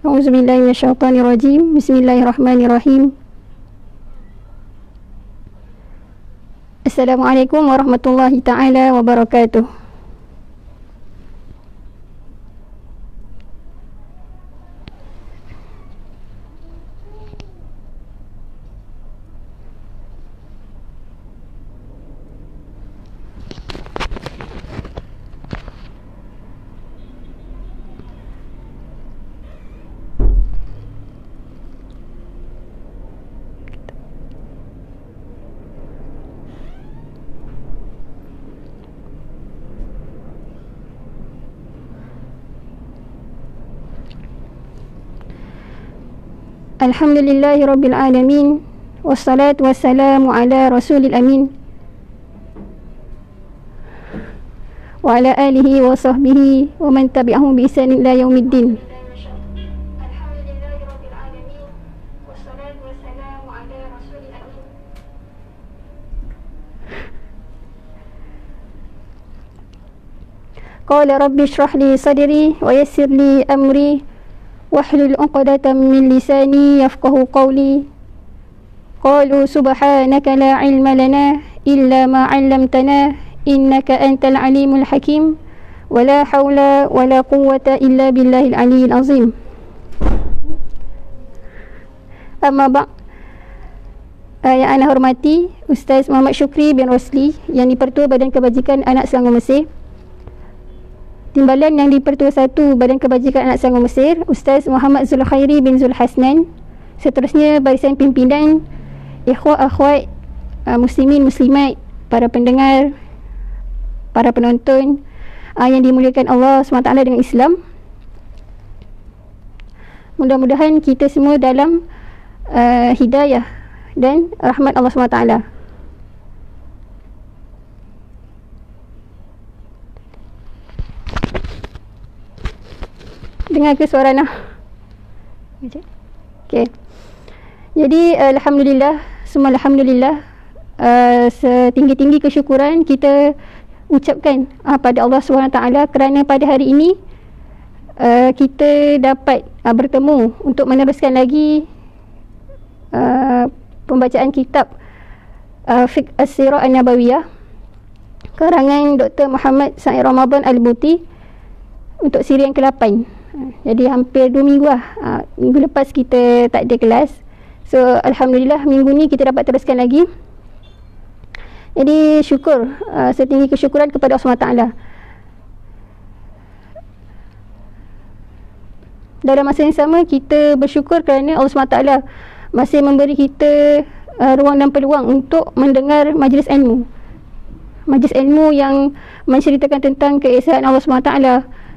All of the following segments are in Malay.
A'udzubillahi minasyaitonirrajim. Bismillahirrahmanirrahim. Assalamualaikum warahmatullahi taala wabarakatuh. Alhamdulillahi rabbil alamin. Wassalatu wassalamu ala rasulil amin wa ala alihi wa sahbihi wa man tabi'ahum bi ihsan ila yaumiddin. Alhamdulillahi rabbil alamin. Wassalatu wassalamu ala rasulil amin. Qala rabbi shrah li sadri wa yassir li amri wahlul 'uqdatam min lisani yafqahu qawli. Qalu subhanaka la 'ilma lana illa ma 'allamtana innaka antal alimul hakim wa la hawla wa la quwwata illa billahil aliyyil azim. Amma ba'd. Yang ana hormati Ustaz Muhammad Syukri bin Rosli yang di-Pertua Badan Kebajikan Anak Selangor Mesir, Timbalan yang di-Pertua 1 Badan Kebajikan Anak Selangor Mesir, Ustaz Muhammad Zulkhairi bin Zulhasnan. Seterusnya barisan pimpinan, ikhwah akhwat, muslimin muslimat, para pendengar, para penonton yang dimuliakan Allah SWT dengan Islam. Mudah-mudahan kita semua dalam hidayah dan rahmat Allah SWT. Dengar ke suara Nah? Okay. Jadi alhamdulillah, semua alhamdulillah, setinggi-tinggi kesyukuran kita ucapkan pada Allah SWT kerana pada hari ini kita dapat bertemu untuk meneruskan lagi pembacaan kitab Fiqh As-Sirah An-Nabawiyah karangan Dr. Muhammad Said Ramadan Al-Buti untuk siri yang ke-8. Jadi hampir 2 minggu lah. Minggu lepas kita tak ada kelas, so alhamdulillah minggu ni kita dapat teruskan lagi. Jadi syukur, setinggi kesyukuran kepada Allah SWT. Dalam masa yang sama kita bersyukur kerana Allah SWT masih memberi kita ruang dan peluang untuk mendengar majlis ilmu. Majlis ilmu yang menceritakan tentang keesaan Allah SWT,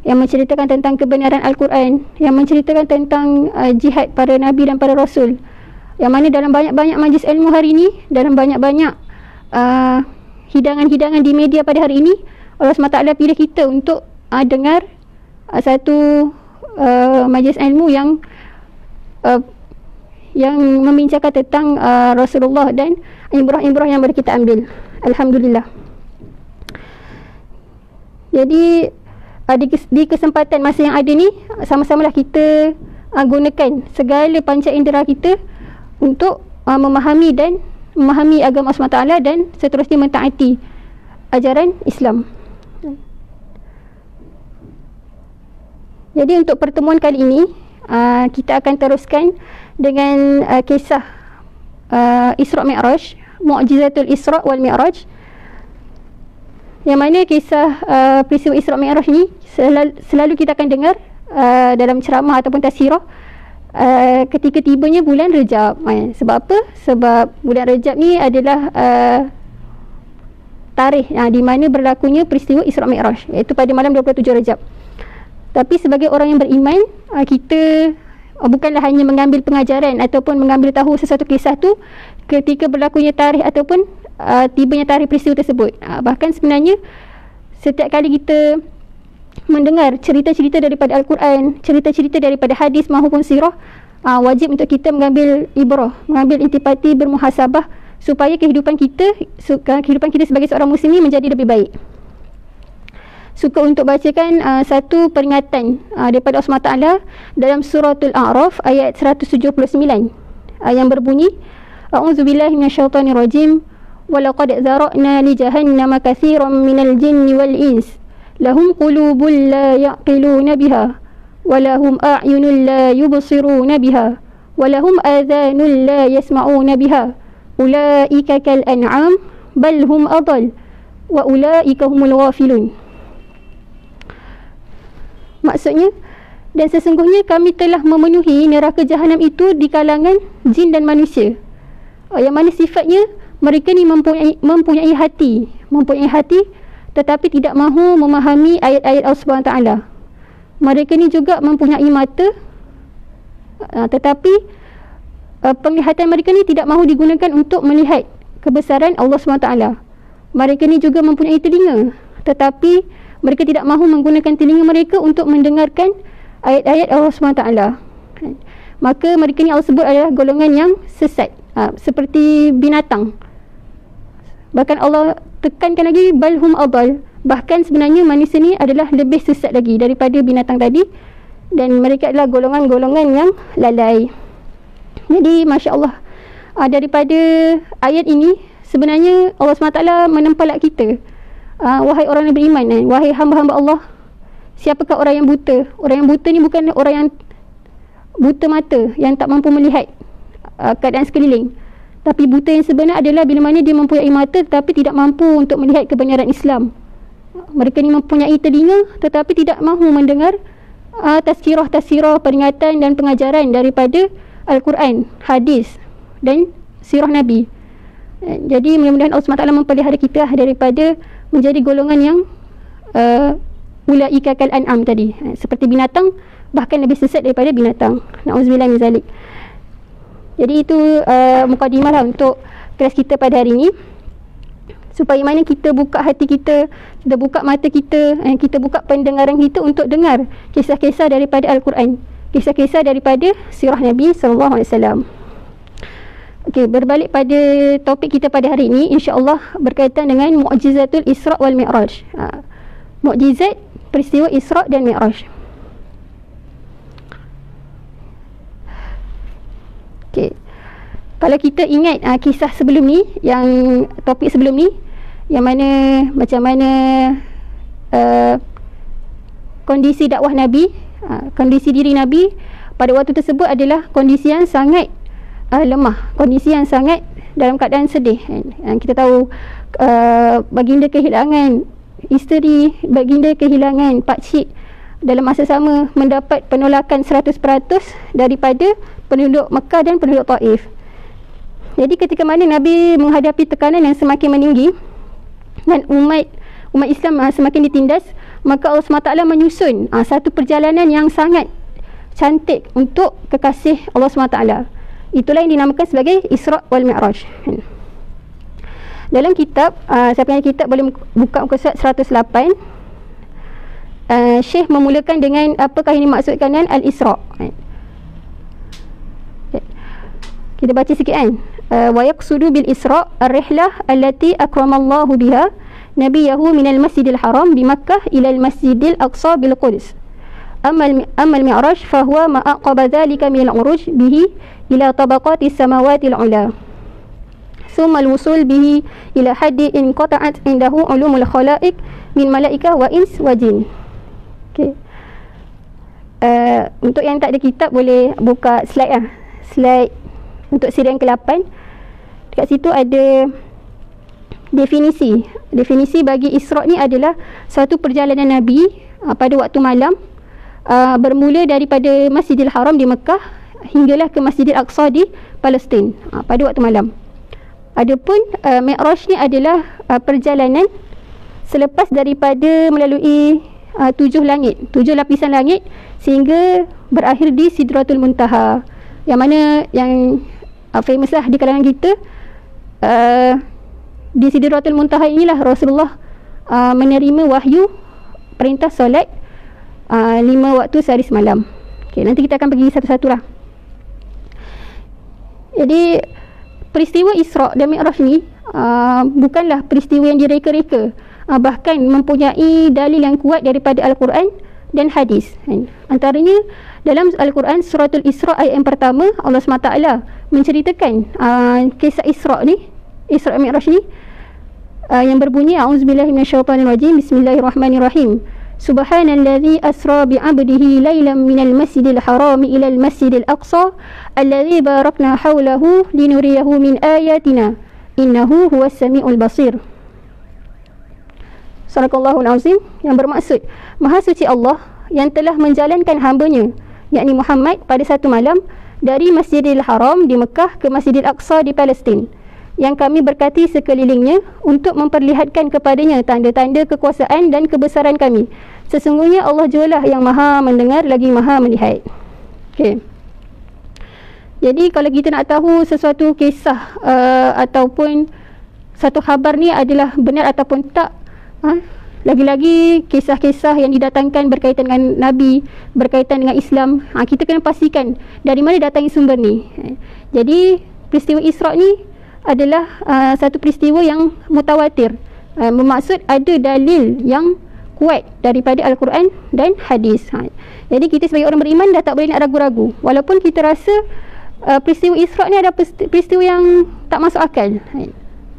yang menceritakan tentang kebenaran Al-Quran, yang menceritakan tentang jihad para Nabi dan para Rasul. Yang mana dalam banyak-banyak majlis ilmu hari ini, dalam banyak-banyak hidangan-hidangan di media pada hari ini, Allah SWT pilih kita untuk dengar satu majlis ilmu yang membincangkan tentang Rasulullah dan ibrah-ibrah yang boleh kita ambil. Alhamdulillah. Jadi di kesempatan masa yang ada ni, sama-samalah kita gunakan segala panca indera kita untuk memahami agama Allah SWT dan seterusnya mentaati ajaran Islam. Jadi untuk pertemuan kali ini, kita akan teruskan dengan kisah Isra' Mi'raj, Mu'jizatul Isra' wal Mi'raj, yang mana kisah peristiwa Isra' Mi'raj ni selalu kita akan dengar dalam ceramah ataupun tazkirah ketika tibanya bulan Rejab. Sebab apa? Sebab bulan Rejab ni adalah tarikh di mana berlakunya peristiwa Isra' Mi'raj, iaitu pada malam 27 Rejab. Tapi sebagai orang yang beriman, kita bukanlah hanya mengambil pengajaran ataupun mengambil tahu sesuatu kisah tu ketika berlakunya tarikh ataupun tibanya tarikh peristiwa tersebut. Bahkan sebenarnya setiap kali kita mendengar cerita-cerita daripada Al-Quran, cerita-cerita daripada hadis maupun sirah, wajib untuk kita mengambil ibrah, mengambil intipati, bermuhasabah, supaya kehidupan kita sebagai seorang muslim menjadi lebih baik. suka untuk bacakan satu peringatan daripada Allah SWT dalam suratul A'raf ayat 179 yang berbunyi, A'udzubillahi minasyaitonirrajim, walaqad zara'na li jahannama katsiran minal jinni wal ins lahum qulubun la ya'qiluna biha walahum a'yunun la yubsiruna biha walahum adhanun la yasma'una biha ulaika kal an'am bal hum adall wa ulaika humul ghafilun. Maksudnya, dan sesungguhnya kami telah memenuhi neraka jahanam itu di kalangan jin dan manusia, yang mana sifatnya mereka ni mempunyai hati tetapi tidak mahu memahami ayat-ayat Allah SWT. Mereka ni juga mempunyai mata, tetapi penglihatan mereka ni tidak mahu digunakan untuk melihat kebesaran Allah SWT. Mereka ni juga mempunyai telinga, tetapi mereka tidak mahu menggunakan telinga mereka untuk mendengarkan ayat-ayat Allah SWT. Maka mereka ni Allah sebut adalah golongan yang sesat, seperti binatang. Bahkan Allah tekankan lagi, balhum adal, bahkan sebenarnya manusia ni adalah lebih sesat lagi daripada binatang tadi, dan mereka adalah golongan-golongan yang lalai. Jadi Masya Allah, daripada ayat ini sebenarnya Allah SWT menempelak kita, wahai orang yang beriman, wahai hamba-hamba Allah, siapakah orang yang buta? Orang yang buta ni bukan orang yang buta mata, yang tak mampu melihat keadaan sekeliling. Tapi buta yang sebenar adalah bila mana dia mempunyai mata tetapi tidak mampu untuk melihat kebenaran Islam. Mereka ni mempunyai telinga tetapi tidak mahu mendengar tazkirah-tazkirah, peringatan dan pengajaran daripada Al-Quran, hadis dan sirah Nabi. Jadi mudah-mudahan Allah SWT mempelihara kita daripada menjadi golongan yang ulaika kal an'am tadi, seperti binatang, bahkan lebih sesat daripada binatang. Na'udzubillah min zalik. Jadi itu mukadimah lah untuk kelas kita pada hari ini, supaya mana kita buka hati kita, kita buka mata kita, kita buka pendengaran kita untuk dengar kisah-kisah daripada Al-Quran, kisah-kisah daripada sirah Nabi SAW. Okey, berbalik pada topik kita pada hari ini, insya-Allah berkaitan dengan Mu'jizatul Isra' wal Mi'raj. Mukjizat peristiwa Isra' dan Mi'raj. Okay. Kalau kita ingat kisah sebelum ni, yang topik sebelum ni, yang mana macam mana kondisi dakwah Nabi, kondisi diri Nabi pada waktu tersebut adalah kondisi yang sangat lemah, kondisi yang sangat dalam keadaan sedih. Kita tahu baginda kehilangan isteri, baginda kehilangan pakcik, dalam masa sama mendapat penolakan 100% daripada penduduk Mekah dan penduduk Taif. Jadi ketika mana Nabi menghadapi tekanan yang semakin meninggi dan umat Islam semakin ditindas, maka Allah SWT menyusun satu perjalanan yang sangat cantik untuk kekasih Allah SWT. Itulah yang dinamakan sebagai Isra' wal Mi'raj. Dalam kitab, siapa yang kitab boleh buka muka surat 108. Syekh memulakan dengan apakah ini maksudkan dengan Al-Isra'. Kita baca sikit kan. Wa yaqsudu bil Isra' ar-rihlah allati akramallahu biha nabiyahu minal masjidil haram bi Makkah ila al-masjidil aqsa bil Quds. Amma al-Mi'raj fa huwa ma aqaba dhalika min al-uruj bihi ila tabaqati as-samawati al-'ula. ثم الوصول به إلى حد انقطعت عنده علوم الخلائق من ملائكة وإنس وجن. Okay. Untuk yang tak ada kitab boleh buka slide slide untuk siri yang ke-8. Dekat situ ada definisi bagi Isra' ni adalah satu perjalanan Nabi pada waktu malam, bermula daripada Masjidil Haram di Mekah hinggalah ke Masjidil Aqsa di Palestin pada waktu malam. Adapun Mi'raj ni adalah perjalanan selepas daripada melalui 7 lapisan langit sehingga berakhir di Sidratul Muntaha, yang mana yang famous lah di kalangan kita. Di Sidratul Muntaha inilah Rasulullah menerima wahyu perintah solat 5 waktu sehari semalam. Okay, nanti kita akan pergi satu-satu lah. Jadi peristiwa Isra' dan Mi'raj ni bukanlah peristiwa yang direka-reka bahkan mempunyai dalil yang kuat daripada Al-Quran dan hadis. Antaranya dalam Al-Quran suratul Isra ayat yang pertama, Allah SWT menceritakan kisah Isra ni, Isra Mi'raj ni, yang berbunyi a'udzubillahi minasyaitonirrajim, bismillahirrahmanirrahim. Subhanalladzi asra bi'abdihi lailan minal masjidil harami ilal masjidil aqsa alladzi barakna hawlahu linuriyahu min ayatina innahu huwas samiul basir. Sadaqallahul azim, yang bermaksud Maha suci Allah yang telah menjalankan hambanya, yakni Muhammad, pada satu malam dari Masjidil Haram di Mekah ke Masjidil Aqsa di Palestin, yang kami berkati sekelilingnya untuk memperlihatkan kepadanya tanda-tanda kekuasaan dan kebesaran kami. Sesungguhnya Allah jualah yang maha mendengar lagi maha melihat. Okey. Jadi kalau kita nak tahu sesuatu kisah ataupun satu khabar ni adalah benar ataupun tak, lagi-lagi kisah-kisah yang didatangkan berkaitan dengan Nabi, berkaitan dengan Islam, kita kena pastikan dari mana datangnya sumber ni. Jadi peristiwa Isra ni adalah satu peristiwa yang mutawatir, bermaksud ada dalil yang kuat daripada Al-Quran dan hadis. Jadi kita sebagai orang beriman dah tak boleh nak ragu-ragu, walaupun kita rasa peristiwa Isra ni ada peristiwa yang tak masuk akal.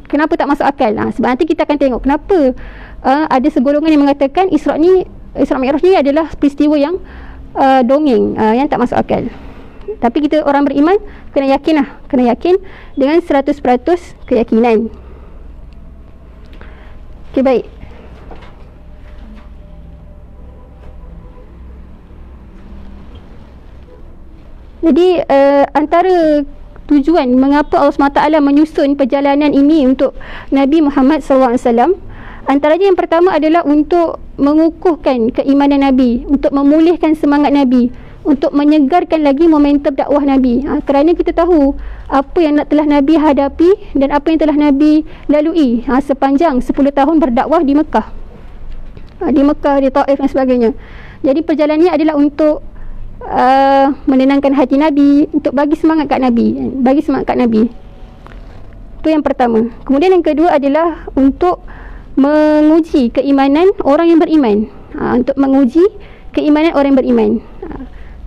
Kenapa tak masuk akal? Sebab nanti kita akan tengok kenapa ada segolongan yang mengatakan Isra Mi'raj ni adalah peristiwa yang dongeng, yang tak masuk akal. Tapi kita orang beriman kena yakin dengan 100% keyakinan. Okey, baik. Jadi antara tujuan mengapa Allah SWT menyusun perjalanan ini untuk Nabi Muhammad SAW, antaranya yang pertama adalah untuk mengukuhkan keimanan Nabi, untuk memulihkan semangat Nabi, untuk menyegarkan lagi momentum dakwah Nabi. Kerana kita tahu apa yang telah Nabi hadapi dan apa yang telah Nabi lalui sepanjang 10 tahun berdakwah di Mekah, di Taif dan sebagainya. Jadi perjalanannya adalah untuk menenangkan hati Nabi, untuk bagi semangat kat Nabi, itu yang pertama. Kemudian yang kedua adalah untuk menguji keimanan orang yang beriman, untuk menguji keimanan orang yang beriman.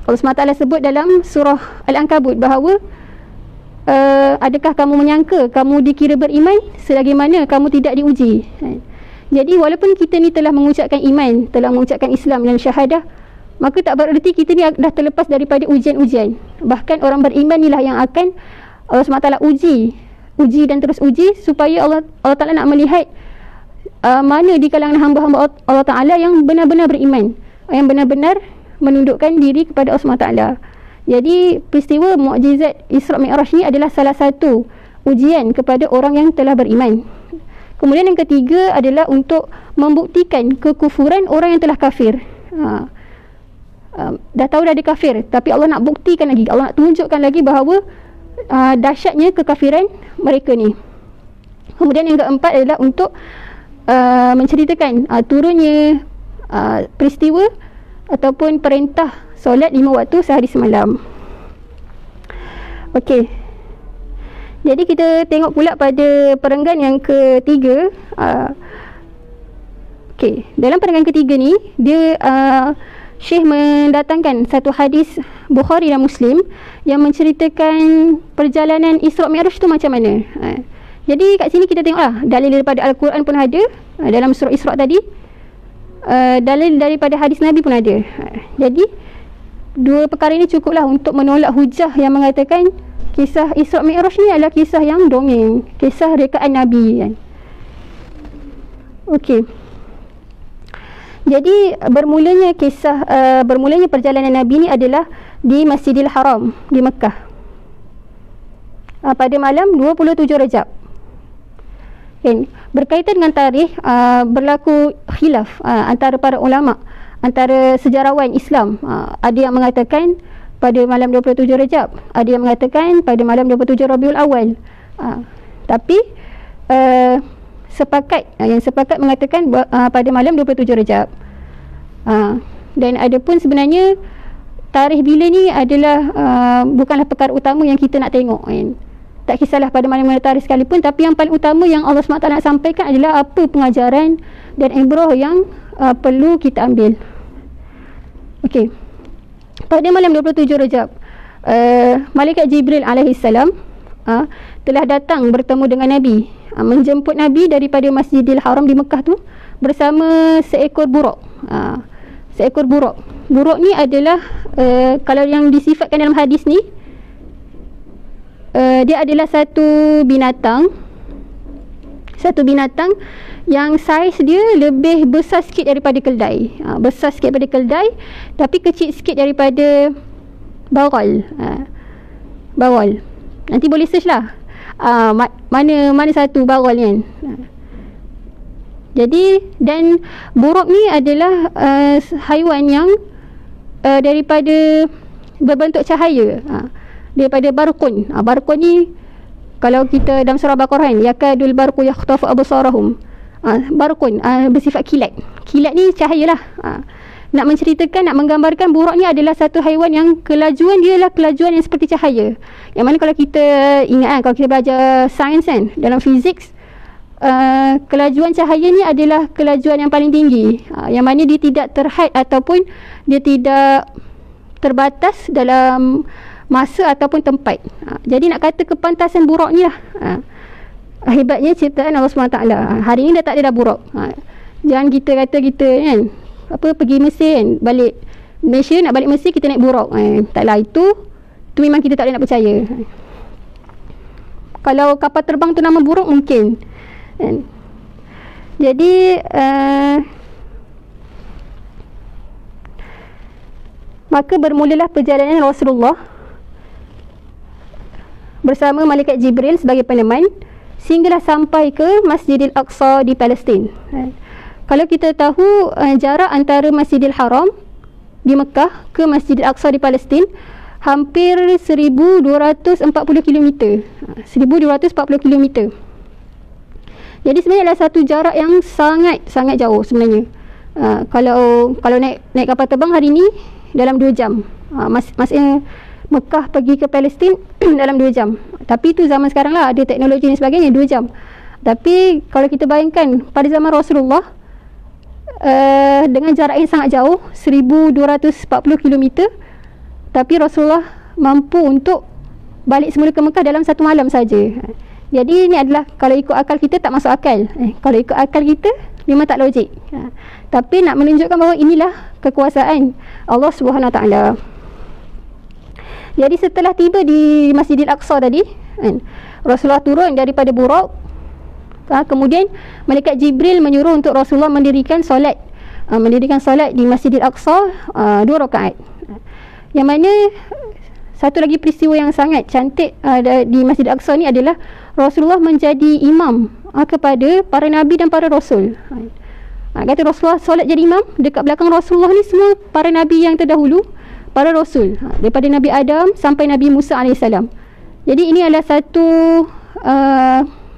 Allah SWT sebut dalam surah Al-Ankabut bahawa adakah kamu menyangka kamu dikira beriman selagi mana kamu tidak diuji. Jadi walaupun kita ni telah mengucapkan iman, telah mengucapkan Islam dan syahadah, maka tak bererti kita ni dah terlepas daripada ujian-ujian. Bahkan orang beriman inilah yang akan Allah SWT uji dan terus uji, supaya Allah Ta'ala nak melihat mana di kalangan hamba-hamba Allah Ta'ala yang benar-benar beriman, yang benar-benar menundukkan diri kepada Allah SWT. Jadi peristiwa mukjizat Isra Mi'raj ni adalah salah satu ujian kepada orang yang telah beriman. Kemudian yang ketiga adalah untuk membuktikan kekufuran orang yang telah kafir. Dah tahu dah dia kafir, tapi Allah nak buktikan lagi, Allah nak tunjukkan lagi bahawa dahsyatnya kekafiran mereka ni. Kemudian yang keempat adalah untuk menceritakan turunnya peristiwa ataupun perintah solat 5 waktu sehari semalam. Okey. Jadi kita tengok pula pada perenggan yang ketiga. Okey, dalam perenggan ketiga ni dia Syekh mendatangkan satu hadis Bukhari dan Muslim yang menceritakan perjalanan Isra Mi'raj tu macam mana. Jadi kat sini kita tengoklah dalil daripada Al-Quran pun ada, dalam surah Isra tadi, dalil daripada hadis Nabi pun ada. Jadi dua perkara ini cukuplah untuk menolak hujah yang mengatakan kisah Isra Mi'raj ni adalah kisah yang dongeng, kisah rekaan Nabi kan. Okey. Jadi bermulanya perjalanan Nabi ni adalah di Masjidil Haram di Mekah pada malam 27 Rajab. Berkaitan dengan tarikh, berlaku khilaf antara para ulama, antara sejarawan Islam. Ada yang mengatakan pada malam 27 Rajab, ada yang mengatakan pada malam 27 Rabiul Awal. Tapi yang sepakat mengatakan pada malam 27 Rajab. Dan ada pun sebenarnya tarikh bila ni adalah bukanlah perkara utama yang kita nak tengok kan. Tak kisahlah pada mana-mana tarikh sekalipun, tapi yang paling utama yang Allah SWT nak sampaikan adalah apa pengajaran dan ibrah yang perlu kita ambil. Okey. Pada malam 27 Rejab, Malaikat Jibril alaihissalam telah datang bertemu dengan Nabi, menjemput Nabi daripada Masjidil Haram di Mekah tu bersama seekor buruk. Seekor buruk. Buruk ni adalah kalau yang disifatkan dalam hadis ni, dia adalah satu binatang yang saiz dia lebih besar sikit daripada keldai. Besar sikit daripada keldai, tapi kecil sikit daripada bawal. Bawal. Nanti boleh search lah. Mana satu bawal ni kan. Jadi, dan buruk ni adalah haiwan yang daripada berbentuk cahaya. Daripada barqun. Barqun ni kalau kita dalam surah Baqarah kan, yakadul barqu yakhtafu absarahum. Barqun bersifat kilat. Kilat ni cahayalah. Nak menceritakan, nak menggambarkan buruk ni adalah satu haiwan yang kelajuan dia adalah kelajuan yang seperti cahaya. Yang mana kalau kita ingat kan, kalau kita belajar sains kan, dalam fizik, kelajuan cahaya ni adalah kelajuan yang paling tinggi, yang mana dia tidak terhad ataupun dia tidak terbatas dalam masa ataupun tempat. Jadi nak kata kepantasan buruk ni lah. Hebatnya ciptaan Allah SWT. Hari ni dah tak ada dah buruk. Jangan kita kata kita kan, pergi Mesir kan, balik Malaysia, nak balik Mesir kita naik buruk. Taklah, itu memang kita tak boleh nak percaya. Kalau kapal terbang tu nama buruk mungkin. Jadi maka bermulalah perjalanan Rasulullah bersama Malaikat Jibril sebagai peneman sehinggalah sampai ke Masjidil Aqsa di Palestin. Kalau kita tahu jarak antara Masjidil Haram di Mekah ke Masjidil Aqsa di Palestin hampir 1240 km. 1240 km. Jadi sebenarnya adalah satu jarak yang sangat jauh sebenarnya. Kalau naik kapal terbang hari ni dalam 2 jam. Maksudnya Mekah pergi ke Palestin dalam 2 jam. Tapi itu zaman sekarang lah, ada teknologi dan sebagainya, 2 jam. Tapi kalau kita bayangkan pada zaman Rasulullah, dengan jarak yang sangat jauh, 1240 km, tapi Rasulullah mampu untuk balik semula ke Mekah dalam 1 malam saja. Jadi ini adalah, kalau ikut akal kita tak masuk akal. Kalau ikut akal kita memang tak logik. Tapi nak menunjukkan bahawa inilah kekuasaan Allah SWT. Jadi setelah tiba di Masjidil Aqsa tadi, Rasulullah turun daripada buruk. Kemudian Malaikat Jibril menyuruh untuk Rasulullah mendirikan solat di Masjidil Aqsa 2 rakaat. Yang mana satu lagi peristiwa yang sangat cantik di Masjidil Aqsa ni adalah Rasulullah menjadi imam kepada para nabi dan para rasul. Kata Rasulullah solat jadi imam, dekat belakang Rasulullah ni semua para nabi yang terdahulu, para rasul, daripada Nabi Adam sampai Nabi Musa AS. Jadi ini adalah satu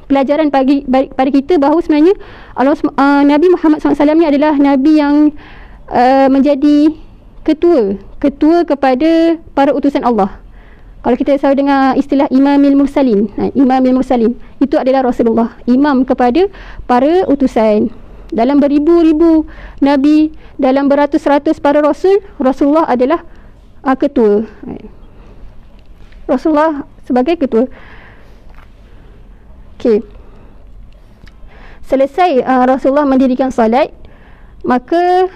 pelajaran pada kita bahawa sebenarnya Nabi Muhammad SAW ni adalah Nabi yang menjadi ketua kepada para utusan Allah. Kalau kita selalu dengar istilah Imamil Mursalin, Imamil Mursalin, itu adalah Rasulullah, imam kepada para utusan. Dalam beribu-ribu Nabi, dalam beratus-ratus para rasul, Rasulullah adalah ketua. Rasulullah sebagai ketua. Okey. Selesai Rasulullah mendirikan salat, maka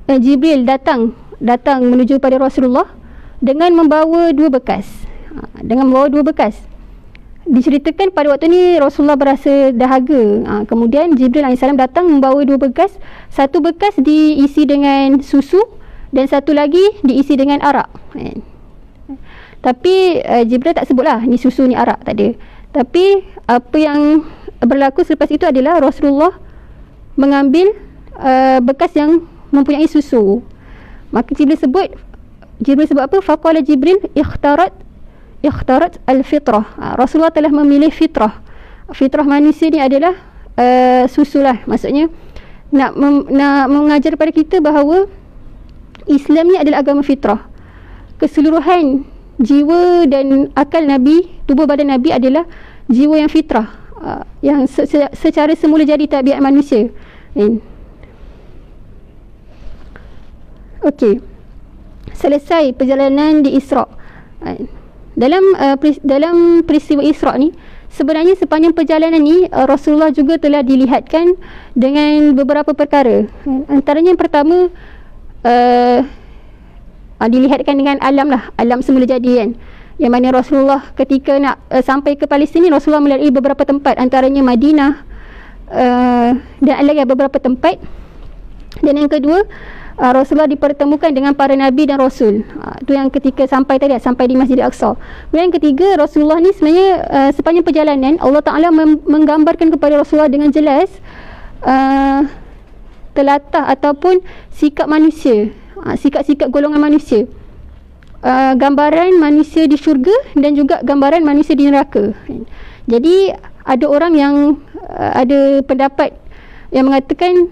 Jibril datang menuju pada Rasulullah dengan membawa 2 bekas. Diceritakan pada waktu ni Rasulullah berasa dahaga. Kemudian Jibril AS datang membawa 2 bekas. Satu bekas diisi dengan susu dan satu lagi diisi dengan arak. Tapi Jibril tak sebutlah ni susu ni arak, tak ada. Tapi apa yang berlaku selepas itu adalah Rasulullah mengambil bekas yang mempunyai susu. Maka Jibril sebut apa? Faqala Jibril ikhtarat al-fitrah. Rasulullah telah memilih fitrah. Fitrah manusia ni adalah susu lah. Maksudnya nak mengajar kepada kita bahawa Islam ni adalah agama fitrah. Keseluruhan jiwa dan akal Nabi, tubuh badan Nabi adalah jiwa yang fitrah, yang secara semula jadi tabiat manusia. Okey, selesai perjalanan di Isra'. Dalam peristiwa Isra' ni, sebenarnya sepanjang perjalanan ni Rasulullah juga telah dilihatkan dengan beberapa perkara. Antaranya yang pertama, dilihatkan dengan alam semula jadi kan. Yang mana Rasulullah ketika nak sampai ke Palestin, Rasulullah melalui beberapa tempat, antaranya Madinah dan lagi beberapa tempat. Dan yang kedua, Rasulullah dipertemukan dengan para Nabi dan Rasul. Itu yang ketika sampai tadi, sampai di Masjid Al-Aqsa. Kemudian yang ketiga, Rasulullah ni sebenarnya sepanjang perjalanan Allah Ta'ala menggambarkan kepada Rasulullah dengan jelas telatah ataupun sikap manusia, sikap-sikap golongan manusia, gambaran manusia di syurga dan juga gambaran manusia di neraka. Jadi ada orang yang ada pendapat yang mengatakan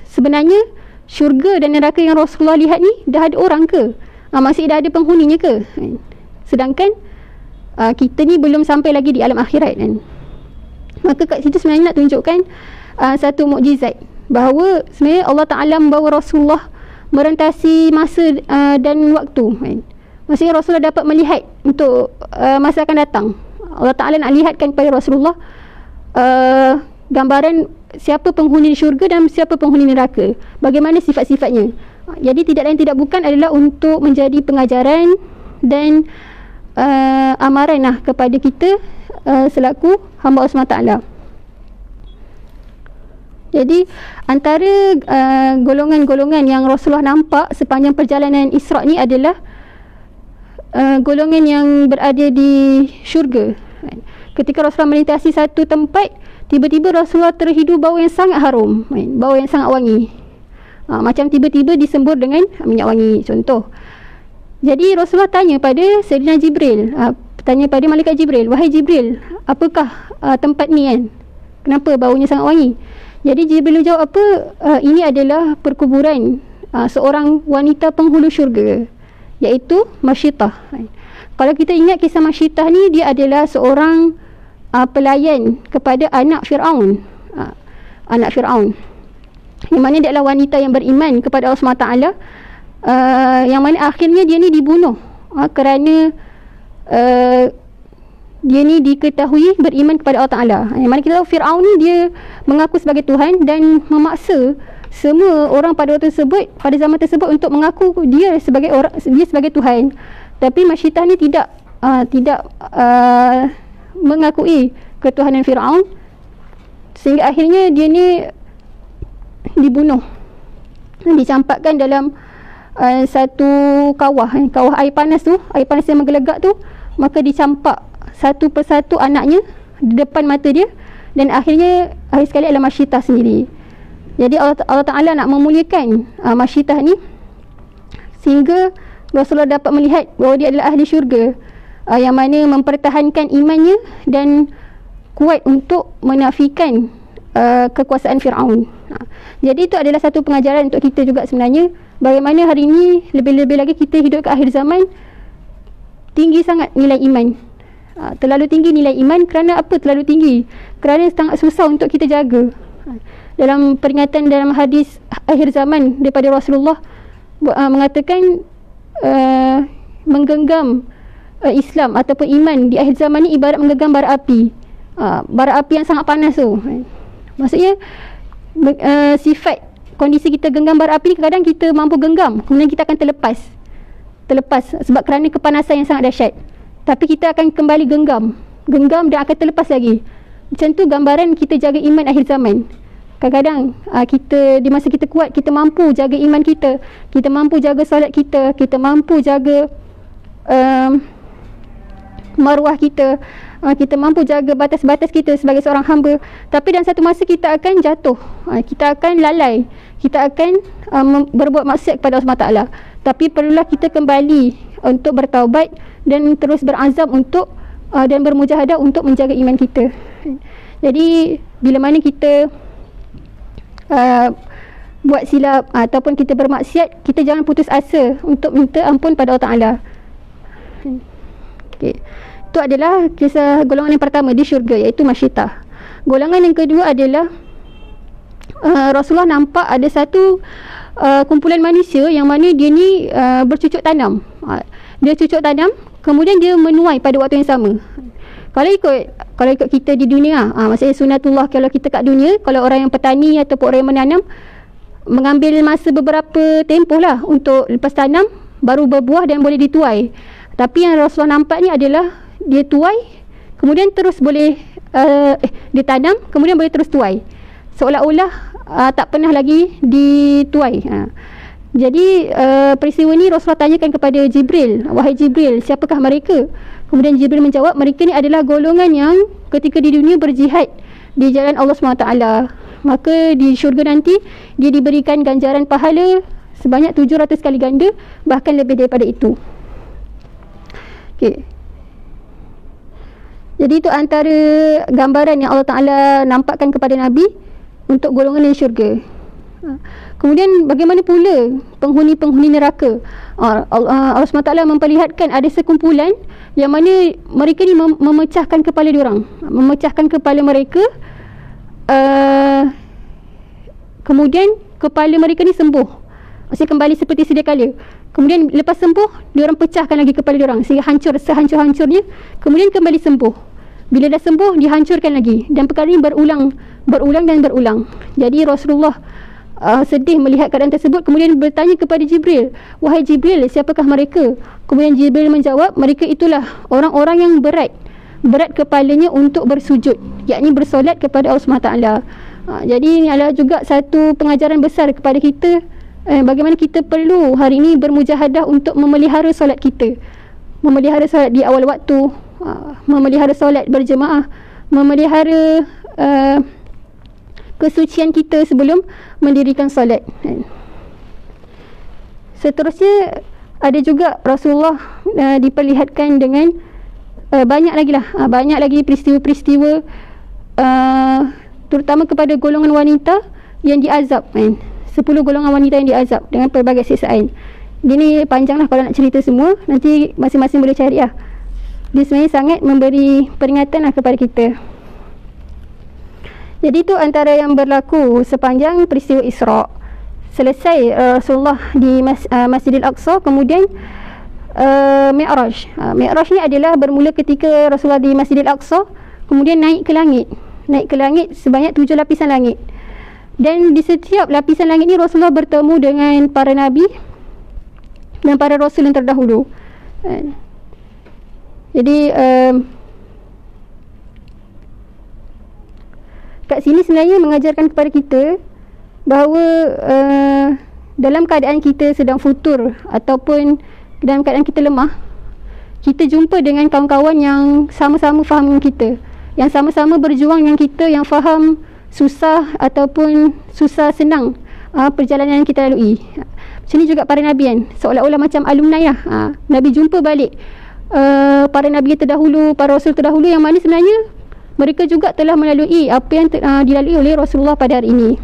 sebenarnya syurga dan neraka yang Rasulullah lihat ni dah ada orang ke? Masih dah ada penghuninya ke? Sedangkan kita ni belum sampai lagi di alam akhirat kan. Maka kat situ sebenarnya nak tunjukkan satu mukjizat bahawa sebenarnya Allah Ta'ala membawa Rasulullah merentasi masa dan waktu kan. Maksudnya Rasulullah dapat melihat untuk masa akan datang. Allah Ta'ala nak lihatkan kepada Rasulullah gambaran siapa penghuni syurga dan siapa penghuni neraka, bagaimana sifat-sifatnya. Jadi tidak lain tidak bukan adalah untuk menjadi pengajaran dan amaran kepada kita selaku hamba Allah SWT. Jadi antara golongan-golongan yang Rasulullah nampak sepanjang perjalanan Isra' ni adalah golongan yang berada di syurga. Ketika Rasulullah melintasi satu tempat, tiba-tiba Rasulullah terhidu bau yang sangat harum, bau yang sangat wangi, macam tiba-tiba disembur dengan minyak wangi contoh. Jadi Rasulullah tanya pada Sayyidina Jibril, tanya pada Malaikat Jibril, wahai Jibril, apakah tempat ni kan, kenapa baunya sangat wangi? Jadi Jibril jawab apa, ini adalah perkuburan seorang wanita penghulu syurga, iaitu Masyitah. Kalau kita ingat kisah Masyitah ni, dia adalah seorang pelayan kepada anak Fir'aun, yang mana dia adalah wanita yang beriman kepada Allah SWT, yang mana akhirnya dia ni dibunuh kerana dia ni diketahui beriman kepada Allah Ta'ala. Yang mana kita tahu Fir'aun ni dia mengaku sebagai Tuhan dan memaksa semua orang pada waktu tersebut, pada zaman tersebut, untuk mengaku dia sebagai Tuhan. Tapi Masyitah ni tidak mengakui ketuhanan Fir'aun, sehingga akhirnya dia ni dibunuh dan dicampakkan dalam satu kawah air panas yang menggelegak tu. Maka dicampak satu persatu anaknya di depan mata dia, dan akhir sekali adalah Masyitah sendiri. Jadi Allah Ta'ala nak memuliakan Masyitah ni sehingga Rasulullah dapat melihat bahawa dia adalah ahli syurga, yang mana mempertahankan imannya dan kuat untuk menafikan kekuasaan Fir'aun. Jadi itu adalah satu pengajaran untuk kita juga sebenarnya, bagaimana hari ini lebih-lebih lagi kita hidup ke akhir zaman, tinggi sangat nilai iman, terlalu tinggi nilai iman. Kerana apa terlalu tinggi? Kerana sangat susah untuk kita jaga. Dalam peringatan dalam hadis akhir zaman daripada Rasulullah mengatakan menggenggam Islam ataupun iman di akhir zaman ni ibarat menggenggam bara api. Bara api yang sangat panas tu. Maksudnya sifat kondisi kita genggam bara api, kadang kita mampu genggam, kemudian kita akan terlepas sebab kerana kepanasan yang sangat dahsyat. Tapi kita akan kembali genggam dan akan terlepas lagi. Macam tu gambaran kita jaga iman akhir zaman. Kadang-kadang kita di masa kita kuat, kita mampu jaga iman kita mampu jaga solat kita mampu jaga maruah kita mampu jaga batas-batas kita sebagai seorang hamba. Tapi dalam satu masa kita akan jatuh, kita akan lalai, kita akan berbuat maksiat kepada Allah SWT. Tapi perlulah kita kembali untuk bertaubat dan terus berazam untuk dan bermujahadah untuk menjaga iman kita. Jadi bila mana kita buat silap ataupun kita bermaksiat, kita jangan putus asa untuk minta ampun pada Allah Ta'ala. Okay. Itu adalah kisah golongan yang pertama di syurga, iaitu masyitah. Golongan yang kedua adalah Rasulullah nampak ada satu kumpulan manusia yang mana dia ni bercucuk tanam. Dia cucuk tanam, kemudian dia menuai pada waktu yang sama. Kalau ikut kita di dunia, maksudnya sunatullah, kalau kita kat dunia, kalau orang yang petani ataupun orang yang menanam, mengambil masa beberapa tempoh lah untuk lepas tanam, baru berbuah dan boleh dituai. Tapi yang Rasulullah nampak ni adalah dia tuai, kemudian terus boleh dia tanam, kemudian boleh terus tuai, seolah-olah tak pernah lagi dituai. Jadi peristiwa ni Rasulullah tanyakan kepada Jibril, wahai Jibril, siapakah mereka? Kemudian Jibril menjawab, mereka ni adalah golongan yang ketika di dunia berjihad di jalan Allah SWT. Maka di syurga nanti dia diberikan ganjaran pahala sebanyak 700 kali ganda, bahkan lebih daripada itu. Okay. Jadi itu antara gambaran yang Allah Ta'ala nampakkan kepada Nabi untuk golongan yang syurga. Kemudian bagaimana pula penghuni-penghuni neraka? Allah SWT memperlihatkan ada sekumpulan yang mana mereka ni memecahkan kepala diorang, memecahkan kepala mereka, kemudian kepala mereka ni sembuh, maksudnya kembali seperti sedia kala. Kemudian lepas sembuh, diorang pecahkan lagi kepala diorang sehingga hancur sehancur-hancurnya, kemudian kembali sembuh. Bila dah sembuh, dihancurkan lagi, dan perkara ini berulang dan berulang. Jadi Rasulullah sedih melihat keadaan tersebut, kemudian bertanya kepada Jibril, wahai Jibril, siapakah mereka? Kemudian Jibril menjawab, mereka itulah orang-orang yang berat kepalanya untuk bersujud, yakni bersolat kepada Allah SWT. Jadi ini adalah juga satu pengajaran besar kepada kita, bagaimana kita perlu hari ini bermujahadah untuk memelihara solat kita, memelihara solat di awal waktu, memelihara solat berjemaah, memelihara kesucian kita sebelum mendirikan solat. Seterusnya ada juga Rasulullah diperlihatkan dengan banyak lagi peristiwa-peristiwa, terutama kepada golongan wanita yang diazab, 10 golongan wanita yang diazab dengan pelbagai siksaan. Ini panjang lah kalau nak cerita semua, nanti masing-masing boleh cari lah. Dia sebenarnya sangat memberi peringatan lah kepada kita. Jadi itu antara yang berlaku sepanjang peristiwa Isra. Selesai Rasulullah di Masjidil Aqsa, kemudian Mi'raj. Mi'raj ni adalah bermula ketika Rasulullah di Masjidil Aqsa, kemudian naik ke langit sebanyak 7 lapisan langit. Dan di setiap lapisan langit ni Rasulullah bertemu dengan para nabi dan para rasul yang terdahulu. Jadi kat sini sebenarnya mengajarkan kepada kita bahawa dalam keadaan kita sedang futur ataupun dalam keadaan kita lemah, kita jumpa dengan kawan-kawan yang sama-sama faham dengan kita, yang sama-sama berjuang dengan kita, yang faham susah ataupun susah senang perjalanan yang kita lalui. Macam ni juga para Nabi kan, seolah-olah macam alumni lah. Nabi jumpa balik para Nabi terdahulu, para Rasul terdahulu, yang mana sebenarnya mereka juga telah melalui apa yang dilalui oleh Rasulullah pada hari ini.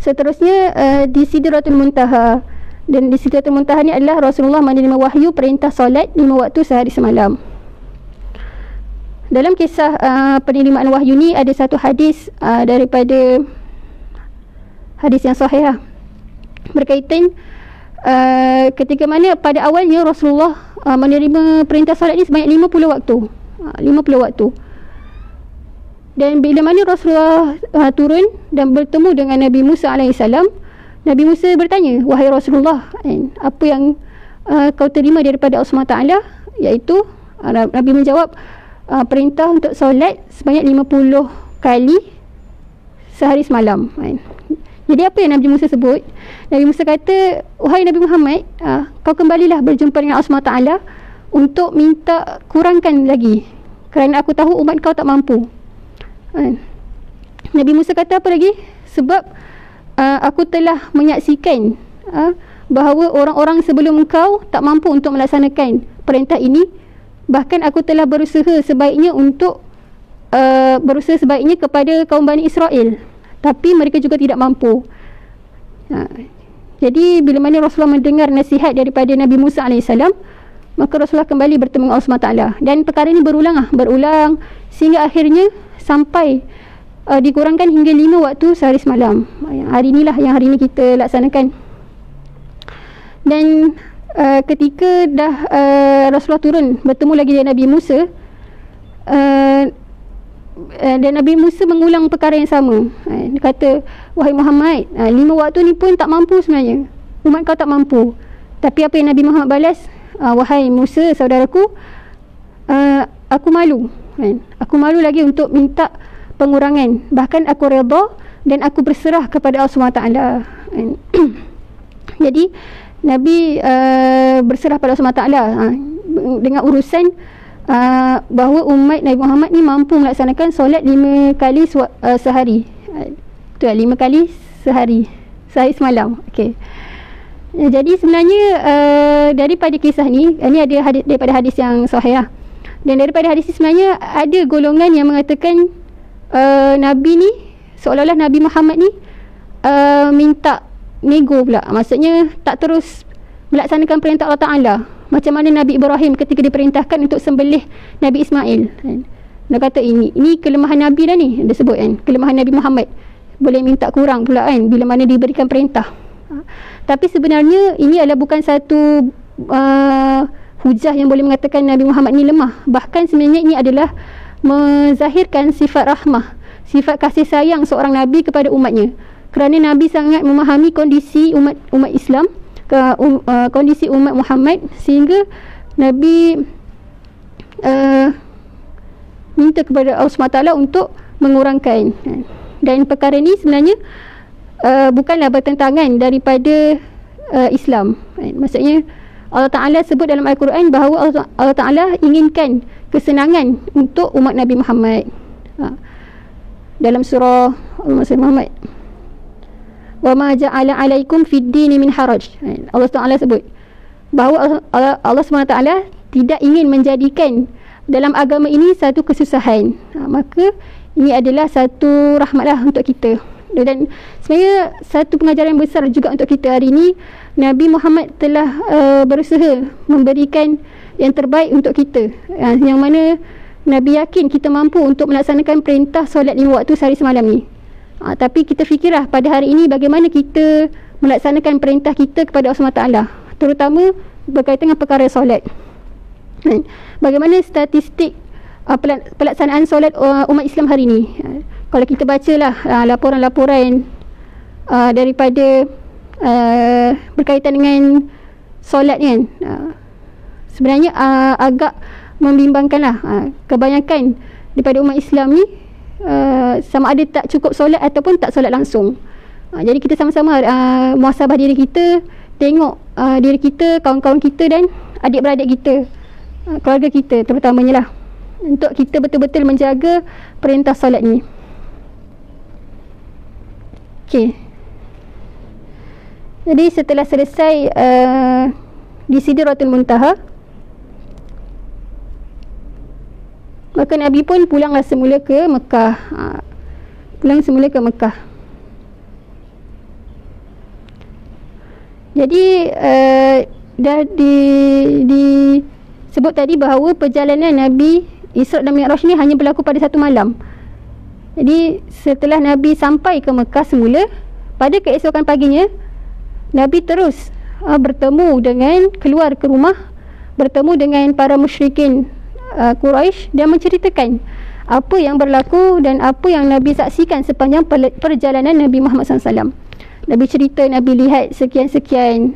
Seterusnya di Sidratul Muntaha. Dan di Sidratul Muntaha ni adalah Rasulullah menerima wahyu perintah solat 5 waktu sehari semalam. Dalam kisah penerimaan wahyu ni ada satu hadis daripada hadis yang sahih lah, berkaitan ketika mana pada awalnya Rasulullah menerima perintah solat ni sebanyak 50 waktu. 50 waktu. Dan bila mana Rasulullah turun dan bertemu dengan Nabi Musa AS, Nabi Musa bertanya, wahai Rasulullah, apa yang kau terima daripada Allah SWT? Iaitu Nabi menjawab, perintah untuk solat sebanyak 50 kali sehari semalam. Jadi apa yang Nabi Musa sebut? Nabi Musa kata, wahai Nabi Muhammad, kau kembalilah berjumpa dengan Allah SWT untuk minta kurangkan lagi, kerana aku tahu umat kau tak mampu. Nabi Musa kata apa lagi? Sebab aku telah menyaksikan bahawa orang-orang sebelum engkau tak mampu untuk melaksanakan perintah ini. Bahkan aku telah berusaha sebaiknya kepada kaum Bani Israel, tapi mereka juga tidak mampu. Jadi bila mana Rasulullah mendengar nasihat daripada Nabi Musa AS, maka Rasulullah kembali bertemu dengan Allah SWT. Dan perkara ini berulang sehingga akhirnya sampai dikurangkan hingga 5 waktu sehari semalam. Hari inilah yang hari ini kita laksanakan. Dan ketika dah Rasulullah turun bertemu lagi dengan Nabi Musa, dan Nabi Musa mengulang perkara yang sama. Dia kata, wahai Muhammad, 5 waktu ni pun tak mampu sebenarnya, umat kau tak mampu. Tapi apa yang Nabi Muhammad balas, wahai Musa saudaraku, aku malu, aku malu lagi untuk minta pengurangan. Bahkan aku redha dan aku berserah kepada Allah SWT. Jadi Nabi berserah pada Allah SWT dengan urusan bahawa umat Nabi Muhammad ni mampu melaksanakan solat 5 kali sehari. Betul, 5 kali sehari semalam. Okey. Jadi sebenarnya daripada kisah ni ada hadis, daripada hadis yang sahih lah. Dan daripada hadis ni sebenarnya ada golongan yang mengatakan Nabi ni, seolah-olah Nabi Muhammad ni minta nego pula. Maksudnya tak terus melaksanakan perintah Allah Ta'ala, macam mana Nabi Ibrahim ketika diperintahkan untuk sembelih Nabi Ismail. Dia kata ini kelemahan Nabi dah ni, dia sebut kan, kelemahan Nabi Muhammad, boleh minta kurang pula kan bila mana diberikan perintah. Tapi sebenarnya ini adalah bukan satu hujah yang boleh mengatakan Nabi Muhammad ni lemah. Bahkan sebenarnya ini adalah menzahirkan sifat rahmah, sifat kasih sayang seorang Nabi kepada umatnya. Kerana Nabi sangat memahami kondisi umat Islam, kondisi umat Muhammad, sehingga Nabi minta kepada Allah SWT untuk mengurangkan. Dan perkara ini sebenarnya bukanlah bertentangan daripada Islam. Maksudnya Allah Ta'ala sebut dalam Al-Quran bahawa Allah Ta'ala inginkan kesenangan untuk umat Nabi Muhammad. Dalam surah Muhammad, wa ma ja'ala 'alaikum fid dini min haraj. Allah Ta'ala sebut bahawa Allah SWT tidak ingin menjadikan dalam agama ini satu kesusahan. Maka ini adalah satu rahmatlah untuk kita. Dan sebenarnya satu pengajaran besar juga untuk kita hari ini. Nabi Muhammad telah berusaha memberikan yang terbaik untuk kita, yang mana Nabi yakin kita mampu untuk melaksanakan perintah solat 5 waktu sehari semalam ni. Tapi kita fikirlah pada hari ini bagaimana kita melaksanakan perintah kita kepada Allah SWT, terutama berkaitan dengan perkara solat. Bagaimana statistik pelaksanaan solat umat Islam hari ini. Kalau kita bacalah laporan-laporan daripada berkaitan dengan solat ni kan, sebenarnya agak membimbangkanlah. Kebanyakan daripada umat Islam ni sama ada tak cukup solat ataupun tak solat langsung. Jadi kita sama-sama muhasabah diri kita, tengok diri kita, kawan-kawan kita dan adik-beradik kita, keluarga kita terutamanya lah, untuk kita betul-betul menjaga perintah solat ni. Okey. Jadi setelah selesai di Sidratul Muntaha, maka Nabi pun pulanglah semula ke Mekah. Jadi dah disebut tadi bahawa perjalanan Nabi Isra' dan Mi'raj ni hanya berlaku pada satu malam. Jadi setelah Nabi sampai ke Mekah semula, pada keesokan paginya Nabi terus keluar ke rumah, bertemu dengan para musyrikin Quraisy dan menceritakan apa yang berlaku dan apa yang Nabi saksikan sepanjang perjalanan Nabi Muhammad SAW. Nabi cerita, Nabi lihat sekian-sekian.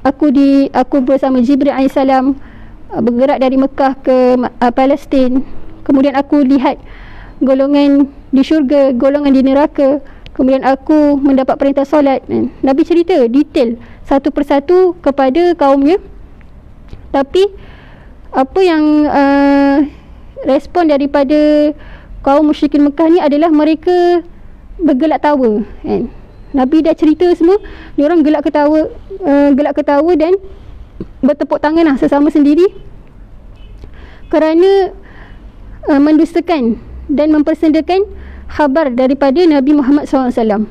Aku bersama Jibril AS bergerak dari Mekah ke Palestin. Kemudian aku lihat golongan di syurga, golongan di neraka. Kemudian aku mendapat perintah solat. Nabi cerita detail satu persatu kepada kaumnya. Tapi apa yang respon daripada kaum musyrikin Mekah ni adalah mereka bergelak tawa. Nabi dah cerita semua, diorang gelak ketawa dan bertepuk tangan lah sesama sendiri, kerana mendustakan dan mempersendakan khabar daripada Nabi Muhammad SAW.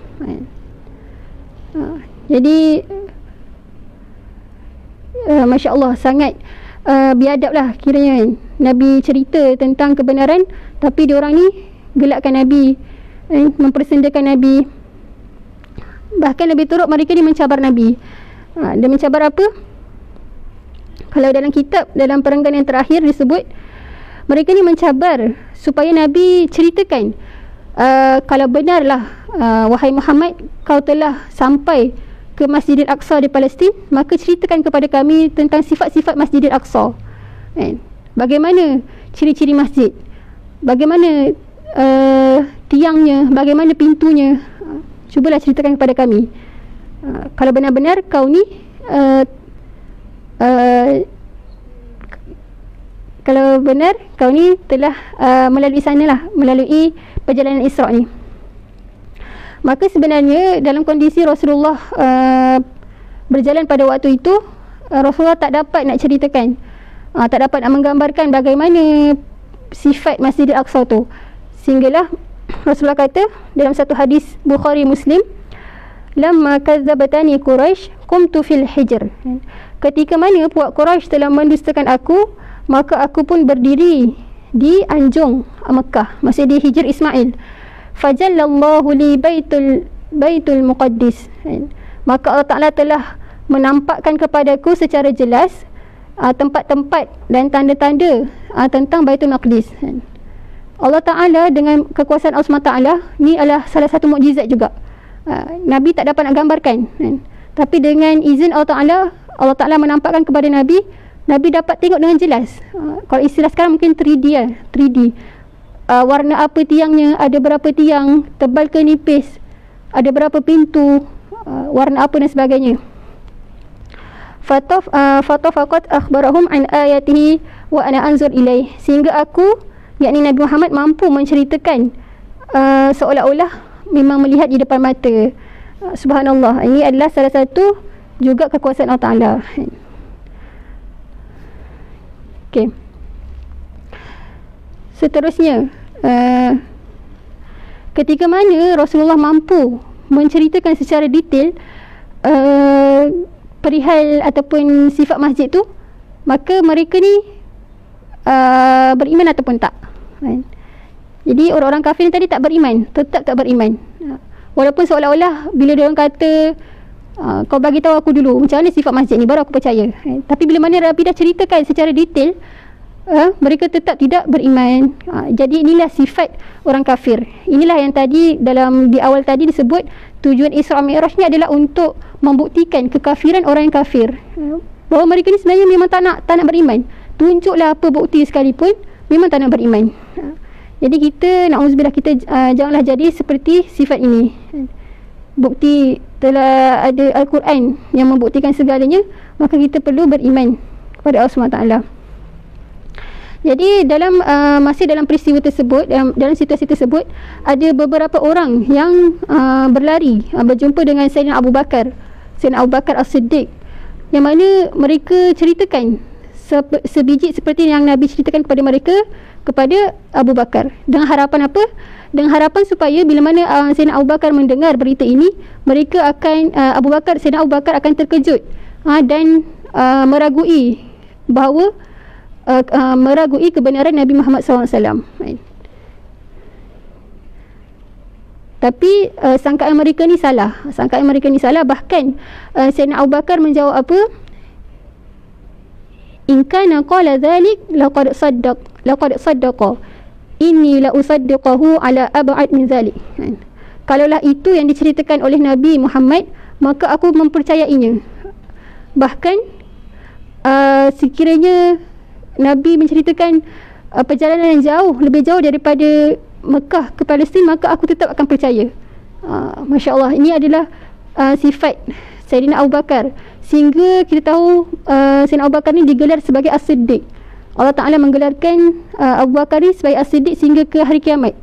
Jadi Masya Allah, sangat biadab lah kiranya kan. Nabi cerita tentang kebenaran, tapi diorang ni gelakkan Nabi, mempersendakan Nabi. Bahkan lebih teruk mereka ni mencabar Nabi. Dia mencabar apa? Kalau dalam kitab, dalam perenggan yang terakhir disebut, mereka ni mencabar supaya Nabi ceritakan, kalau benarlah wahai Muhammad, kau telah sampai ke Masjidil Aqsa di Palestin, maka ceritakan kepada kami tentang sifat-sifat Masjidil Aqsa. Bagaimana ciri-ciri masjid, bagaimana tiangnya, bagaimana pintunya, cubalah ceritakan kepada kami. Kalau benar-benar kau ni kalau benar kau ni telah melalui sanalah, melalui perjalanan Isra' ni. Maka sebenarnya dalam kondisi Rasulullah berjalan pada waktu itu, Rasulullah tak dapat nak ceritakan, tak dapat nak menggambarkan bagaimana sifat Masjidil Aqsa tu. Sehinggalah Rasulullah kata dalam satu hadis Bukhari Muslim, lamma kazzabatani Quraisy qumtu fil hijr. Ketika mana puak Quraisy telah mendustakan aku, maka aku pun berdiri di anjung Mekah, maksudnya di Hijr Ismail. Fajallallahu li baitul muqaddis. Maka Allah Ta'ala telah menampakkan kepadaku secara jelas tempat-tempat dan tanda-tanda tentang Baitul Maqdis. Allah Ta'ala dengan kekuasaan Allah SWT, ni adalah salah satu mukjizat juga. Nabi tak dapat nak gambarkan, tapi dengan izin Allah Ta'ala menampakkan kepada Nabi, Nabi dapat tengok dengan jelas. Kalau istilah sekarang mungkin 3D lah, 3D. Warna apa tiangnya, ada berapa tiang, tebal ke nipis, ada berapa pintu, warna apa dan sebagainya. Fatafaqat akhbarahum an ayatihi wa ana anzur ilaih. Sehingga aku, yakni Nabi Muhammad, mampu menceritakan seolah-olah memang melihat di depan mata. Subhanallah. Ini adalah salah satu juga kekuasaan Allah Ta'ala. Okey. Seterusnya, ketika mana Rasulullah mampu menceritakan secara detail perihal ataupun sifat masjid tu, maka mereka ni beriman ataupun tak. Jadi orang-orang kafir ni tadi tak beriman, tetap tak beriman. Walaupun seolah-olah bila dia orang kata, kau bagi tahu aku dulu macam mana sifat masjid ni, baru aku percaya. Tapi bila mana Nabi dah ceritakan secara detail, mereka tetap tidak beriman. Jadi inilah sifat orang kafir. Inilah yang tadi di awal tadi disebut, tujuan Isra' Mi'raj ni adalah untuk membuktikan kekafiran orang yang kafir, bahawa mereka ni sebenarnya memang tak nak beriman. Tunjuklah apa bukti sekalipun, memang tak nak beriman. Jadi kita, na'udzubillah, kita janganlah jadi seperti sifat ini. Bukti telah ada Al-Quran yang membuktikan segalanya, maka kita perlu beriman kepada Allah SWT. Jadi masih dalam peristiwa tersebut, dalam situasi tersebut, ada beberapa orang yang berlari, berjumpa dengan Sayyidina Abu Bakar As-Siddiq, yang mana mereka ceritakan sebiji seperti yang Nabi ceritakan kepada mereka, kepada Abu Bakar, dengan harapan apa? Dengan harapan supaya bila mana Sayyidina Abu Bakar mendengar berita ini, mereka akan Sayyidina Abu Bakar akan terkejut dan meragui bahawa meragui kebenaran Nabi Muhammad SAW. Tapi sangkaan mereka ni salah. Bahkan Sayyidina Abu Bakar menjawab apa? In kana qala dhalik laqad saddaqa inni la usaddiqahu ala ab'ad min dhalik. Kalaulah itu yang diceritakan oleh Nabi Muhammad, maka aku mempercayainya. Bahkan sekiranya Nabi menceritakan perjalanan yang lebih jauh daripada Mekah ke Palestin, maka aku tetap akan percaya. Masya Allah, ini adalah sifat Sayyidina Abu Bakar, sehingga kita tahu Sayyidina Abu Bakar ni digelar sebagai As-Siddiq. Allah Ta'ala menggelarkan Abu Bakar ni sebagai As-Siddiq sehingga ke hari kiamat.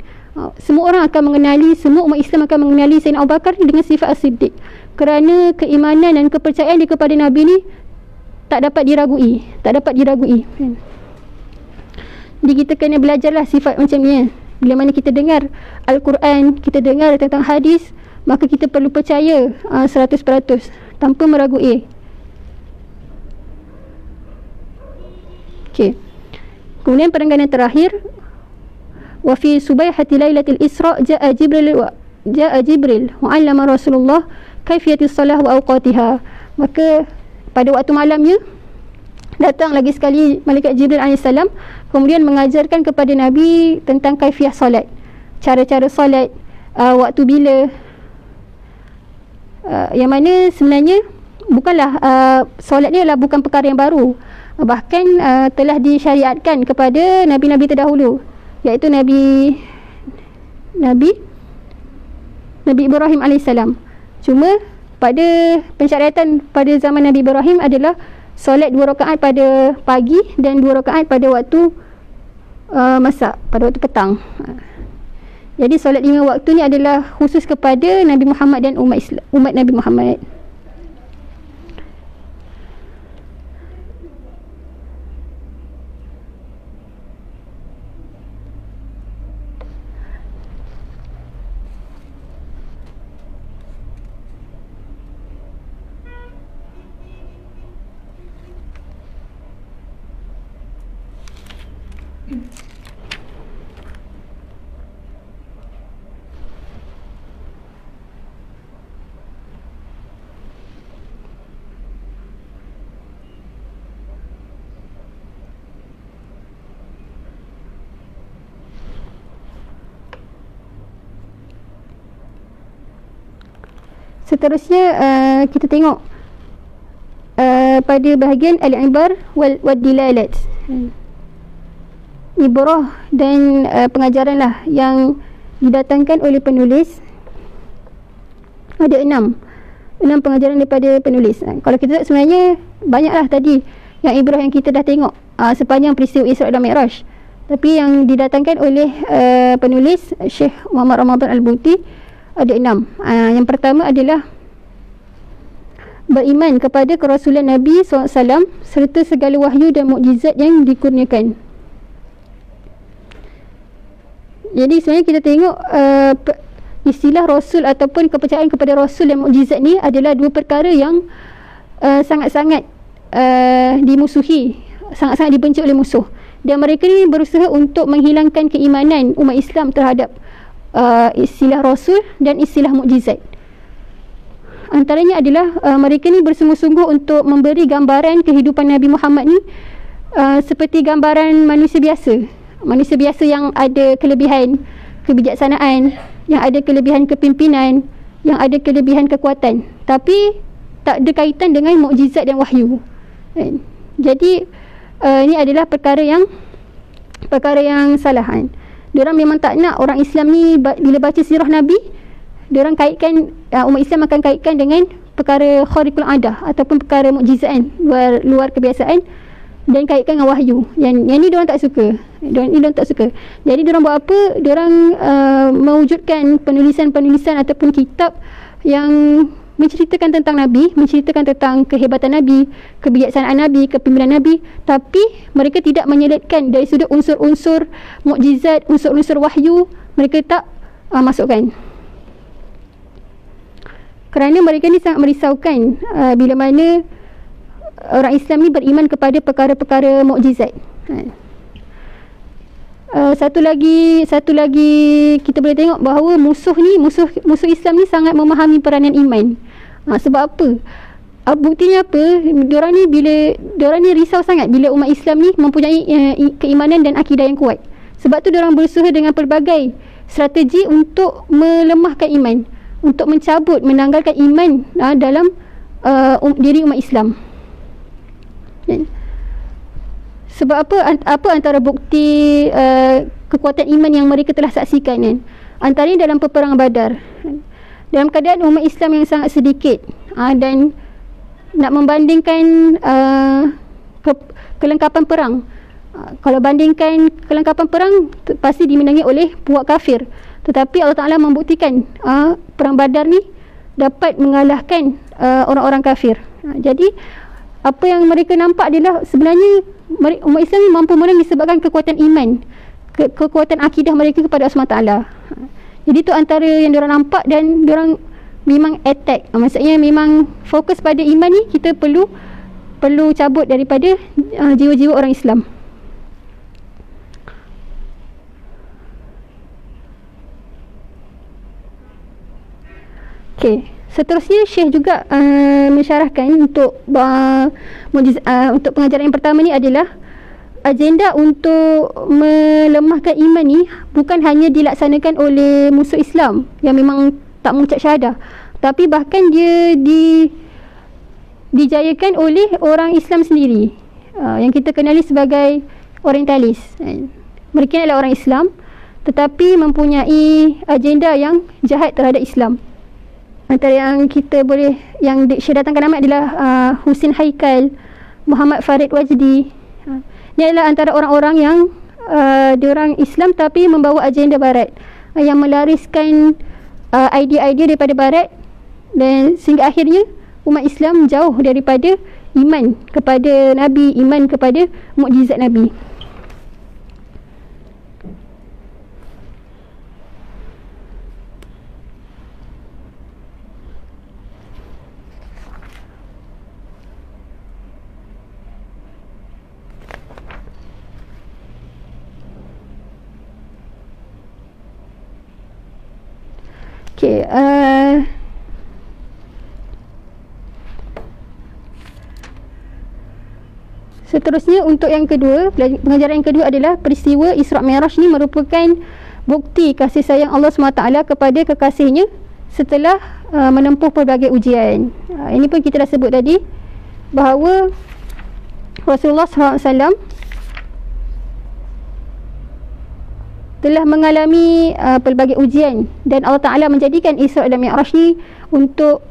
Semua orang akan mengenali, semua umat Islam akan mengenali Sayyidina Abu Bakar ni dengan sifat As-Siddiq, kerana keimanan dan kepercayaan dia kepada Nabi ni tak dapat diragui. Jadi kita kena belajarlah sifat macam ni. Bila mana kita dengar Al-Quran, kita dengar tentang hadis, maka kita perlu percaya 100% tanpa meragui. Okey. Kemudian perenggan yang terakhir, wa fi subaihati lailatul Isra jaa Jibril wa 'allama Rasulullah kaifiyatis salah wa awqatiha. Maka pada waktu malamnya datang lagi sekali malaikat Jibril alaihissalam, kemudian mengajarkan kepada Nabi tentang kaifiah solat, cara-cara solat, waktu bila, yang mana sebenarnya bukanlah solat ni adalah bukan perkara yang baru, bahkan telah disyariatkan kepada nabi-nabi terdahulu, iaitu Nabi Ibrahim alaihissalam. Cuma pada pensyariatan pada zaman Nabi Ibrahim adalah solat 2 rakaat pada pagi dan 2 rakaat pada waktu masak, pada waktu petang. Jadi solat 5 waktu ni adalah khusus kepada Nabi Muhammad dan umat Nabi Muhammad. Seterusnya kita tengok pada bahagian al-ibar wal dilalat, ibrah dan pengajaran lah yang didatangkan oleh penulis. Ada 6 pengajaran daripada penulis. Kalau kita lihat sebenarnya banyaklah tadi yang ibrah yang kita dah tengok sepanjang peristiwa Isra dan Mi'raj, tapi yang didatangkan oleh penulis Syekh Muhammad Ramadan Al-Buti ada 6. Yang pertama adalah beriman kepada kerasulan Nabi SAW serta segala wahyu dan mukjizat yang dikurniakan. Jadi sebenarnya kita tengok istilah Rasul ataupun kepercayaan kepada Rasul dan mukjizat ni adalah 2 perkara yang sangat-sangat dimusuhi, sangat-sangat dibenci oleh musuh. Dan mereka ni berusaha untuk menghilangkan keimanan umat Islam terhadap istilah Rasul dan istilah mukjizat. Antaranya adalah mereka ni bersungguh-sungguh untuk memberi gambaran kehidupan Nabi Muhammad ni seperti gambaran manusia biasa yang ada kelebihan kebijaksanaan, yang ada kelebihan kepimpinan, yang ada kelebihan kekuatan, tapi tak ada kaitan dengan mukjizat dan wahyu. Jadi ini adalah perkara yang salah. Diorang memang tak nak orang Islam ni bila baca sirah Nabi, diorang kaitkan, umat Islam akan kaitkan dengan perkara khariqul adah ataupun perkara mukjizat luar kebiasaan, dan kaitkan dengan wahyu. Yang ni diorang tak suka. Jadi diorang buat apa? Diorang mewujudkan penulisan-penulisan ataupun kitab yang menceritakan tentang Nabi, menceritakan tentang kehebatan Nabi, kebijaksanaan Nabi, kepimpinan Nabi, tapi mereka tidak menyelitkan dari sudut unsur-unsur mukjizat, unsur-unsur wahyu, mereka tak masukkan. Kerana mereka ni sangat merisaukan bila mana orang Islam ni beriman kepada perkara-perkara mukjizat. Satu lagi kita boleh tengok bahawa musuh Islam ni sangat memahami peranan iman. Sebab apa? Buktinya apa? Diorang ni risau sangat bila umat Islam ni mempunyai keimanan dan akidah yang kuat. Sebab tu diorang berusaha dengan pelbagai strategi untuk melemahkan iman, untuk mencabut, menanggalkan iman dalam diri umat Islam. Sebab apa antara bukti kekuatan iman yang mereka telah saksikan kan? Antaranya dalam peperangan Badar, dalam keadaan umat Islam yang sangat sedikit, dan nak membandingkan kelengkapan perang, kalau bandingkan kelengkapan perang pasti dimenangi oleh puak kafir, tetapi Allah Ta'ala membuktikan perang Badar ni dapat mengalahkan orang-orang kafir. Jadi apa yang mereka nampak adalah sebenarnya umat Islam ni mampu menang disebabkan kekuatan iman, kekuatan akidah mereka kepada Allah SWT. Jadi tu antara yang diorang nampak, dan diorang memang attack. Maksudnya memang fokus pada iman ni, kita perlu cabut daripada jiwa-jiwa orang Islam. Okey, seterusnya Syekh juga mensyarahkan untuk untuk pengajaran yang pertama ni adalah agenda untuk melemahkan iman ni bukan hanya dilaksanakan oleh musuh Islam yang memang tak mengucap syahadah, tapi bahkan dia dijayakan oleh orang Islam sendiri, yang kita kenali sebagai orientalis. Mereka adalah orang Islam tetapi mempunyai agenda yang jahat terhadap Islam. Antara yang kita boleh, yang Syekh datangkan nama adalah Husin Haikal, Muhammad Farid Wajdi. Ini adalah antara orang-orang yang diorang Islam tapi membawa agenda barat, yang melariskan idea-idea daripada barat, dan sehingga akhirnya umat Islam jauh daripada iman kepada Nabi, iman kepada mukjizat Nabi. Okey, seterusnya untuk yang kedua, pengajaran yang kedua adalah peristiwa Isra' Mi'raj ni merupakan bukti kasih sayang Allah SWT kepada kekasihnya setelah menempuh pelbagai ujian. Ini pun kita dah sebut tadi bahawa Rasulullah SAW telah mengalami pelbagai ujian, dan Allah Ta'ala menjadikan Isra' dan Mi'raj ni untuk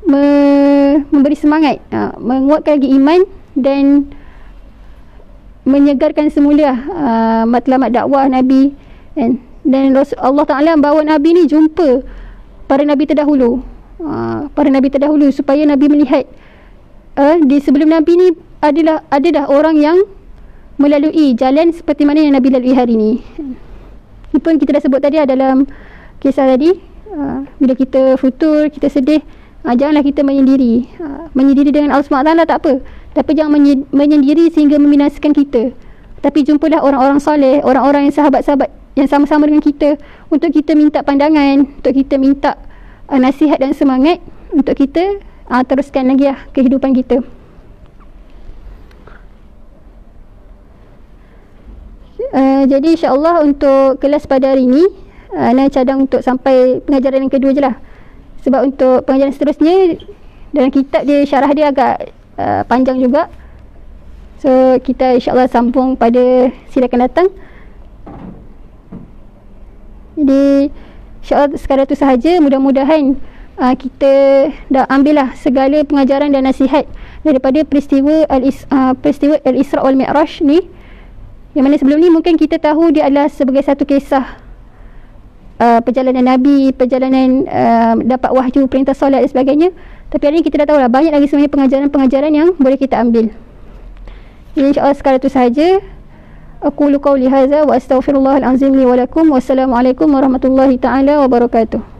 memberi semangat, menguatkan lagi iman dan menyegarkan semula matlamat dakwah Nabi, dan Allah Ta'ala membawa Nabi ni jumpa para Nabi terdahulu, supaya Nabi melihat di sebelum Nabi ni ada dah orang yang melalui jalan seperti mana yang Nabi lalui hari ni. Ini pun kita dah sebut tadi dalam kisah tadi, bila kita futur, kita sedih, janganlah kita menyendiri. Menyendiri dengan Allah SWT tak apa, tapi jangan menyendiri sehingga membinasakan kita. Tapi jumpalah orang-orang soleh, orang-orang yang sahabat-sahabat yang sama-sama dengan kita, untuk kita minta pandangan, untuk kita minta nasihat dan semangat, untuk kita teruskan lagi kehidupan kita. Jadi insyaAllah untuk kelas pada hari ini Ana cadang untuk sampai pengajaran yang kedua je lah, sebab untuk pengajaran seterusnya dalam kitab dia, syarah dia agak panjang juga. So kita insyaAllah sambung pada sila akan datang. Jadi insyaAllah sekadar tu sahaja. Mudah-mudahan kita dah ambil lah segala pengajaran dan nasihat daripada peristiwa Al-Isra' wal Mi'raj ni, yang mana sebelum ni mungkin kita tahu dia adalah sebagai satu kisah perjalanan Nabi, perjalanan dapat wahyu, perintah solat dan sebagainya. Tapi hari ni kita dah tahu lah banyak lagi sebenarnya pengajaran-pengajaran yang boleh kita ambil. Jadi insyaAllah sekadar itu sahaja. Aqulu qawli hadza wa astaghfirullahal azim li wa lakum. Wassalamualaikum warahmatullahi ta'ala wabarakatuh.